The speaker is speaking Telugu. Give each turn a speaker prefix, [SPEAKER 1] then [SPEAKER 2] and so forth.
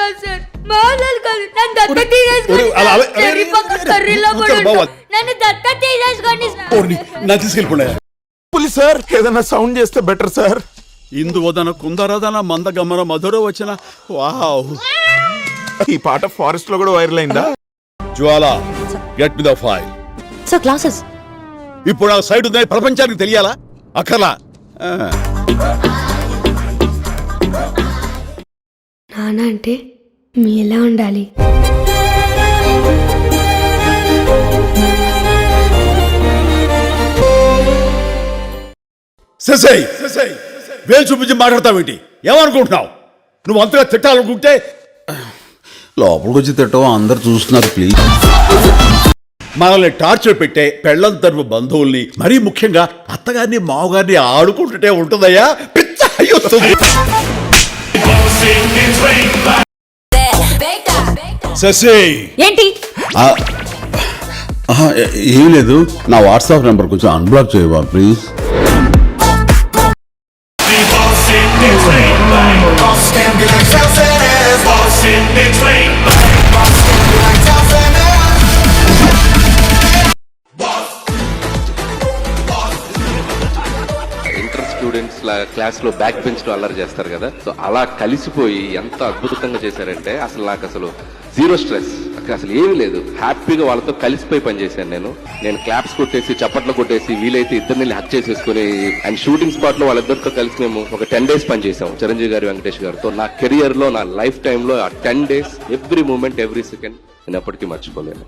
[SPEAKER 1] కాదు సార్, మామూలు కాదు. నన్ను దత్త తీసేసుకోండి సార్. చెర్రీ పక్క కర్రీలో పడి ఉంటా. నన్ను దత్త తీసేసుకోండి సార్.
[SPEAKER 2] నా తీసుకెళ్ళిపోయా
[SPEAKER 3] పోలీస్ సార్, ఏదైనా సౌండ్ చేస్తే బెటర్ సార్.
[SPEAKER 2] ఇందువదన కుందరదన మందగమన మధుర వచ్చిన వావ్.
[SPEAKER 3] ఈ పాట ఫారెస్ట్ లో కూడా వైరల్ అయిందా?
[SPEAKER 2] Jwala, get me the file.
[SPEAKER 4] Sir classes
[SPEAKER 2] ఇప్పుడు ఆ సైడ్ ఉందని ప్రపంచానికి తెలియాలా? అక్కర్లా.
[SPEAKER 1] నాన్న అంటే మీ ఎలా ఉండాలి?
[SPEAKER 2] శశై, వేలు చూపించి మాట్లాడతావేంటి? ఏమనుకుంటున్నావు? నువ్వు అంతగా తిట్టాలనుకుంటే
[SPEAKER 5] లోపలికి వచ్చి తిట్టడం అందరు చూస్తున్నారు ప్లీజ్.
[SPEAKER 2] మనల్ని టార్చర్ పెట్టే పెళ్లం తరపు బంధువుల్ని, మరీ ముఖ్యంగా అత్తగారిని మావగారిని ఆడుకుంటుంటే ఉంటుందయ్యా పిచ్చ అయ్యొస్తుంది. శశి,
[SPEAKER 4] ఏంటి?
[SPEAKER 5] ఏం లేదు, నా వాట్సాప్ నెంబర్ కొంచెం అన్బ్లాక్ చేయవా ప్లీజ్.
[SPEAKER 6] స్టూడెంట్స్ క్లాస్ లో బ్యాక్ బెంచ్ లో అల్లరి చేస్తారు కదా, సో అలా కలిసిపోయి ఎంత అద్భుతంగా చేశారంటే అసలు నాకు అసలు జీరో స్ట్రెస్, అసలు ఏమీ లేదు. హ్యాపీగా వాళ్ళతో కలిసిపోయి పనిచేశాను. నేను క్లాప్స్ కొట్టేసి చప్పట్లు కొట్టేసి వీలైతే ఇద్దరిని హక్ చేసేసుకుని అండ్ షూటింగ్ స్పాట్ లో వాళ్ళిద్దరితో కలిసి మేము ఒక 10 days పనిచేసాం చిరంజీవి గారు, వెంకటేష్ గారితో. నా కెరియర్ లో, నా లైఫ్ టైమ్ లో ఆ 10 days every moment, every second నేను ఎప్పటికీ మర్చిపోలేను.